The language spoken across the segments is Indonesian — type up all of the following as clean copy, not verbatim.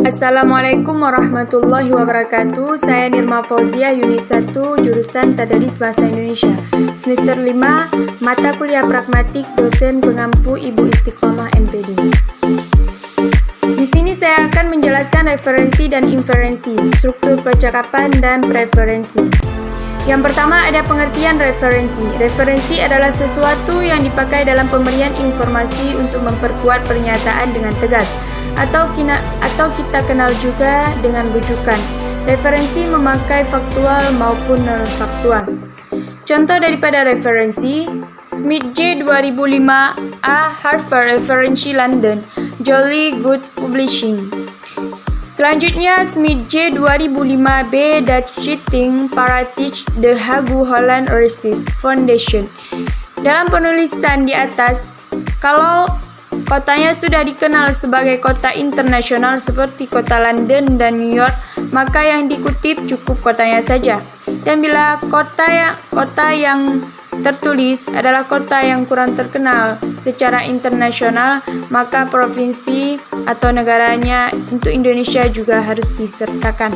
Assalamualaikum warahmatullahi wabarakatuh. Saya Nirma Fauziah, Unit 1, Jurusan Tadris Bahasa Indonesia. Semester 5, Mata Kuliah Pragmatik, Dosen Pengampu Ibu Istiqomah NPD. Di sini saya akan menjelaskan referensi dan inferensi, struktur percakapan dan preferensi. Yang pertama ada pengertian referensi. Referensi adalah sesuatu yang dipakai dalam pemberian informasi untuk memperkuat pernyataan dengan tegas, atau kita kenal juga dengan rujukan. Referensi memakai faktual maupun non-faktual. Contoh daripada referensi: Smith J. 2005 A. Harvard Referensi London, Jolly Good Publishing. Selanjutnya Smith J. 2005 B. Dutch Cheating Paratich The Hague Holland Research Foundation. Dalam penulisan di atas, kalau kotanya sudah dikenal sebagai kota internasional seperti kota London dan New York, maka yang dikutip cukup kotanya saja. Dan bila kota yang tertulis adalah kota yang kurang terkenal secara internasional, maka provinsi atau negaranya untuk Indonesia juga harus disertakan.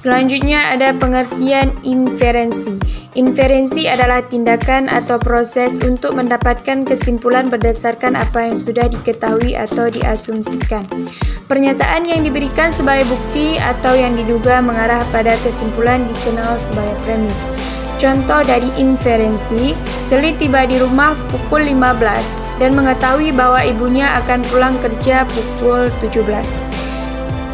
Selanjutnya ada pengertian inferensi. Inferensi adalah tindakan atau proses untuk mendapatkan kesimpulan berdasarkan apa yang sudah diketahui atau diasumsikan. Pernyataan yang diberikan sebagai bukti atau yang diduga mengarah pada kesimpulan dikenal sebagai premis. Contoh dari inferensi: Sally tiba di rumah pukul 15 dan mengetahui bahwa ibunya akan pulang kerja pukul 17.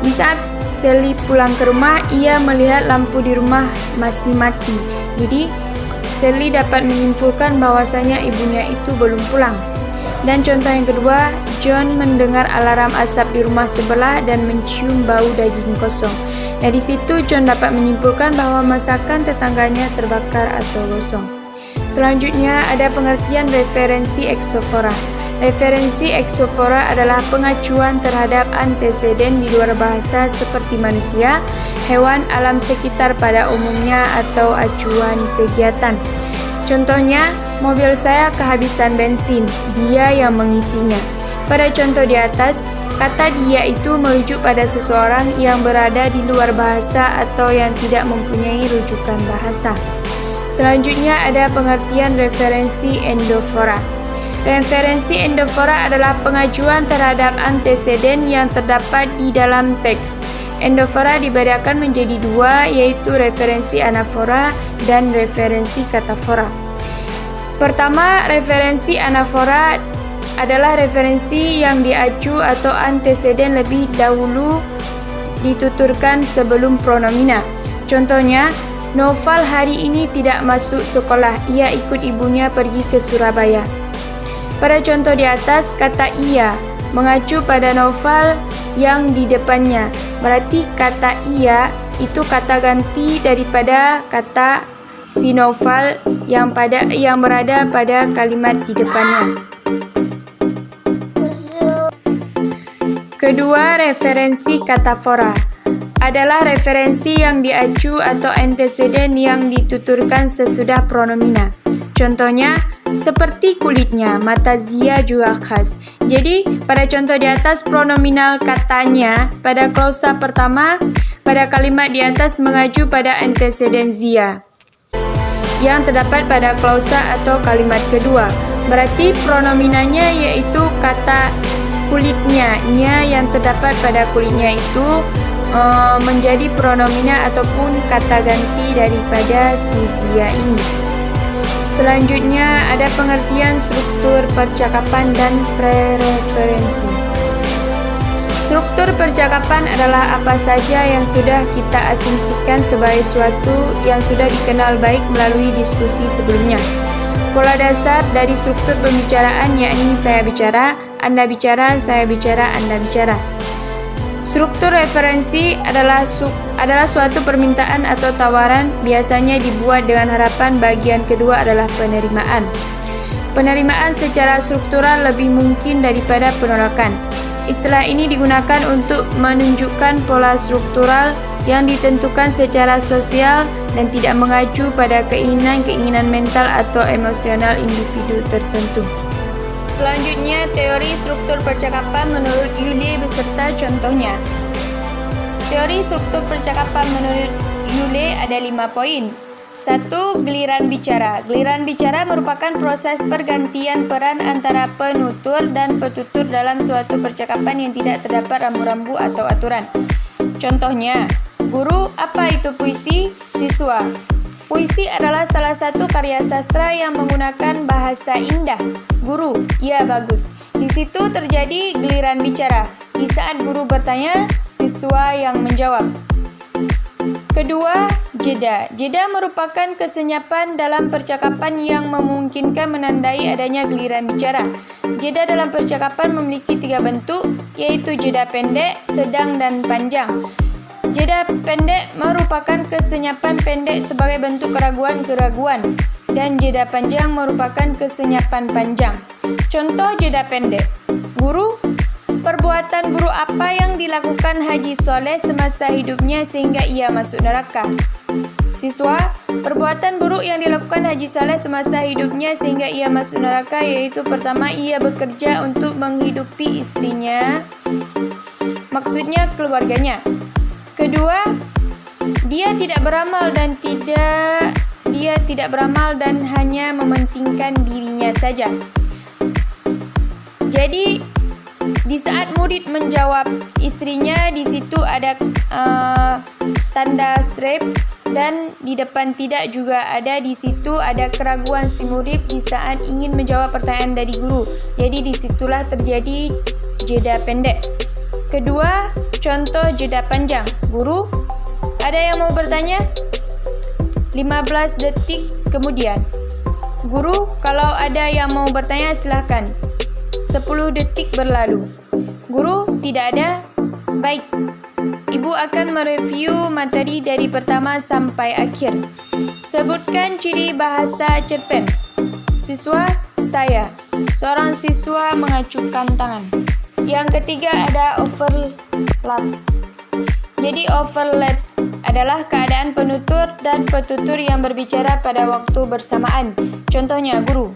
Di saat Sally pulang ke rumah, ia melihat lampu di rumah masih mati. Jadi, Sally dapat menyimpulkan bahwasanya ibunya itu belum pulang. Dan contoh yang kedua, John mendengar alarm asap di rumah sebelah dan mencium bau daging kosong. Nah, di situ John dapat menyimpulkan bahwa masakan tetangganya terbakar atau gosong. Selanjutnya ada pengertian referensi eksofora. Referensi eksofora adalah pengacuan terhadap anteseden di luar bahasa seperti manusia, hewan, alam sekitar pada umumnya, atau acuan kegiatan. Contohnya, mobil saya kehabisan bensin, dia yang mengisinya. Pada contoh di atas, kata dia itu merujuk pada seseorang yang berada di luar bahasa atau yang tidak mempunyai rujukan bahasa. Selanjutnya ada pengertian referensi endofora. Referensi endofora adalah pengajuan terhadap anteseden yang terdapat di dalam teks. Endofora dibedakan menjadi dua, yaitu referensi anafora dan referensi katafora. Pertama, referensi anafora adalah referensi yang diacu atau anteseden lebih dahulu dituturkan sebelum pronomina. Contohnya, Noval hari ini tidak masuk sekolah, ia ikut ibunya pergi ke Surabaya. Pada contoh di atas, kata ia mengacu pada Noval yang di depannya. Berarti kata ia itu kata ganti daripada kata si Noval yang berada pada kalimat di depannya. Kedua, referensi katafora adalah referensi yang diacu atau anteseden yang dituturkan sesudah pronomina. Contohnya, seperti kulitnya, mata Zia juga khas. Jadi, pada contoh di atas, pronominal katanya pada klausa pertama pada kalimat di atas mengacu pada anteseden Zia yang terdapat pada klausa atau kalimat kedua. Berarti pronominanya yaitu kata kulitnya, nya yang terdapat pada kulitnya itu menjadi pronomina ataupun kata ganti daripada si Zia ini. Selanjutnya ada pengertian struktur percakapan dan prereferensi. Struktur percakapan adalah apa saja yang sudah kita asumsikan sebagai suatu yang sudah dikenal baik melalui diskusi sebelumnya. Pola dasar dari struktur pembicaraan yakni saya bicara, Anda bicara, saya bicara, Anda bicara. Struktur referensi adalah suatu permintaan atau tawaran, biasanya dibuat dengan harapan bagian kedua adalah penerimaan. Penerimaan secara struktural lebih mungkin daripada penolakan. Istilah ini digunakan untuk menunjukkan pola struktural yang ditentukan secara sosial dan tidak mengacu pada keinginan mental atau emosional individu tertentu. Selanjutnya, teori struktur percakapan menurut Yule beserta contohnya. Teori struktur percakapan menurut Yule ada 5 poin. 1. Giliran bicara. Giliran bicara merupakan proses pergantian peran antara penutur dan petutur dalam suatu percakapan yang tidak terdapat rambu-rambu atau aturan. Contohnya, guru, apa itu puisi? Siswa, puisi adalah salah satu karya sastra yang menggunakan bahasa indah. Guru, ya bagus. Di situ terjadi giliran bicara. Di saat guru bertanya, siswa yang menjawab. Kedua, jeda. Jeda merupakan kesenyapan dalam percakapan yang memungkinkan menandai adanya giliran bicara. Jeda dalam percakapan memiliki 3 bentuk, yaitu jeda pendek, sedang, dan panjang. Jeda pendek merupakan kesenyapan pendek sebagai bentuk keraguan-keraguan, dan jeda panjang merupakan kesenyapan panjang. Contoh jeda pendek. Guru, perbuatan buruk apa yang dilakukan Haji Soleh semasa hidupnya sehingga ia masuk neraka? Siswa, perbuatan buruk yang dilakukan Haji Soleh semasa hidupnya sehingga ia masuk neraka yaitu pertama, ia bekerja untuk menghidupi istrinya, maksudnya keluarganya. Kedua, dia tidak beramal dan hanya mementingkan dirinya saja. Jadi di saat murid menjawab istrinya, di situ ada tanda strip, dan di depan tidak juga ada. Di situ ada keraguan si murid di saat ingin menjawab pertanyaan dari guru. Jadi disitulah terjadi jeda pendek. Kedua, contoh jeda panjang. Guru, ada yang mau bertanya? 15 detik kemudian. Guru, kalau ada yang mau bertanya silahkan. 10 detik berlalu. Guru, tidak ada? Baik. Ibu akan mereview materi dari pertama sampai akhir. Sebutkan ciri bahasa cerpen. Siswa, saya. Seorang siswa mengacukan tangan. Yang ketiga ada overlaps. Jadi overlaps adalah keadaan penutur dan petutur yang berbicara pada waktu bersamaan. Contohnya, guru.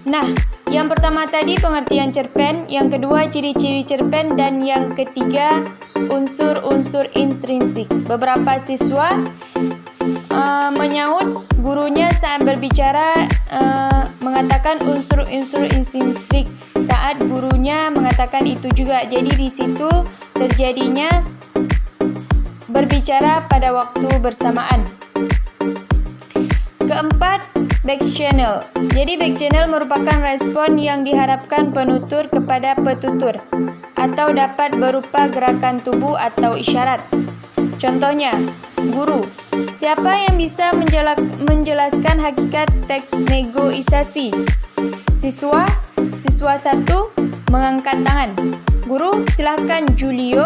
Nah, yang pertama tadi pengertian cerpen, yang kedua ciri-ciri cerpen, dan yang ketiga unsur-unsur intrinsik. Beberapa siswa menyaut gurunya saat berbicara mengatakan unsur-unsur intrinsik saat gurunya mengatakan itu juga. Jadi di situ terjadinya berbicara pada waktu bersamaan. Keempat, back channel. Jadi back channel merupakan respon yang diharapkan penutur kepada petutur atau dapat berupa gerakan tubuh atau isyarat. Contohnya, guru, siapa yang bisa menjelaskan hakikat teks negosiasi? Siswa 1 mengangkat tangan. Guru, silakan Julio.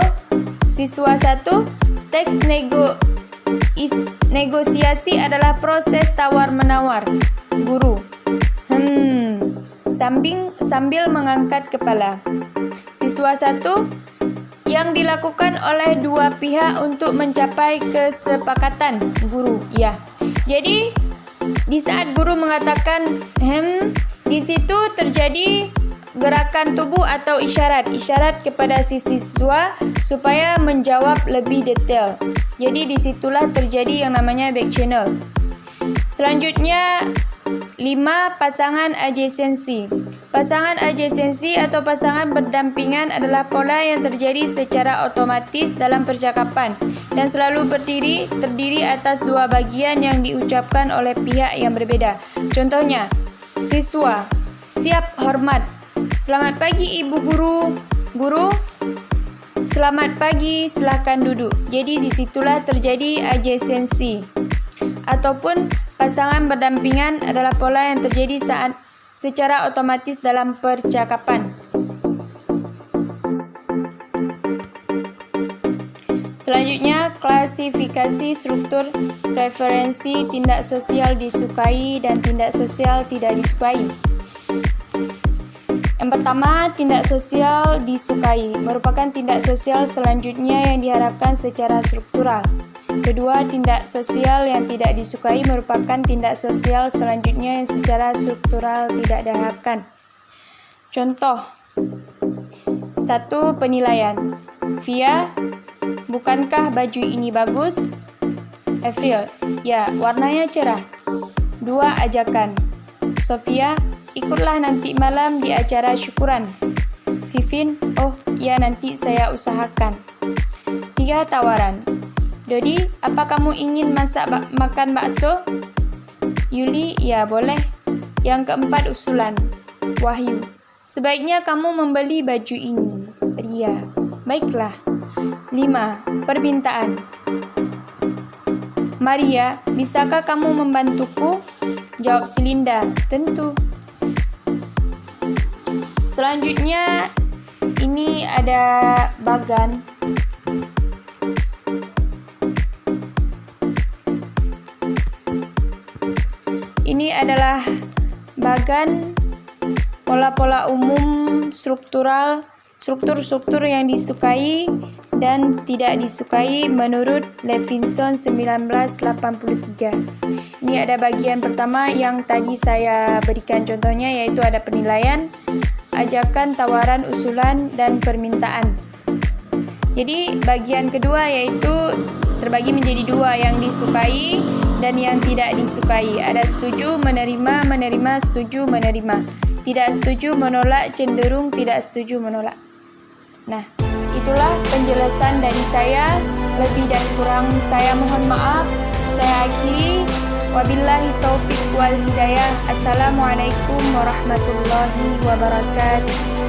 Siswa 1, teks negosiasi adalah proses tawar-menawar. Guru, sambil mengangkat kepala. Siswa 1, yang dilakukan oleh dua pihak untuk mencapai kesepakatan. Guru, ya. Jadi di saat guru mengatakan di situ terjadi gerakan tubuh atau isyarat kepada si siswa supaya menjawab lebih detail. Jadi disitulah terjadi yang namanya back channel. Selanjutnya 5. Pasangan adjasensi. Pasangan adjasensi atau pasangan berdampingan adalah pola yang terjadi secara otomatis dalam percakapan dan selalu terdiri atas dua bagian yang diucapkan oleh pihak yang berbeda. Contohnya, siswa, siap hormat. Selamat pagi Ibu Guru. Guru, selamat pagi, silakan duduk. Jadi disitulah terjadi adjasensi. Ataupun pasangan berdampingan adalah pola yang terjadi saat secara otomatis dalam percakapan. Selanjutnya, klasifikasi struktur preferensi tindak sosial disukai dan tindak sosial tidak disukai. Yang pertama, tindak sosial disukai merupakan tindak sosial selanjutnya yang diharapkan secara struktural. Kedua, tindak sosial yang tidak disukai merupakan tindak sosial selanjutnya yang secara struktural tidak diharapkan. Contoh 1. Penilaian. Via, bukankah baju ini bagus? April, ya, warnanya cerah. 2. Ajakan. Sofia, ikutlah nanti malam di acara syukuran. Vivin, oh ya, nanti saya usahakan. 3. Tawaran. Dodi, apa kamu ingin makan bakso? Yuli, ya boleh. Yang keempat, usulan. Wahyu, sebaiknya kamu membeli baju ini. Ria, baiklah. 5. Permintaan. Maria, bisakah kamu membantuku? Jawab si Linda, tentu. Selanjutnya, ini ada Bagan. Ini adalah Bagan, pola-pola umum struktur yang disukai dan tidak disukai menurut Levinson 1983. Ini ada bagian pertama yang tadi saya berikan contohnya, yaitu ada penilaian, ajakan, tawaran, usulan, dan permintaan. Jadi bagian kedua yaitu terbagi menjadi 2, yang disukai dan yang tidak disukai. Ada setuju, menerima, setuju, menerima. Tidak setuju, menolak, cenderung tidak setuju, menolak. Nah, itulah penjelasan dari saya. Lebih dan kurang saya mohon maaf. Saya akhiri. Wabillahi taufiq wal hidayah. Assalamualaikum warahmatullahi wabarakatuh.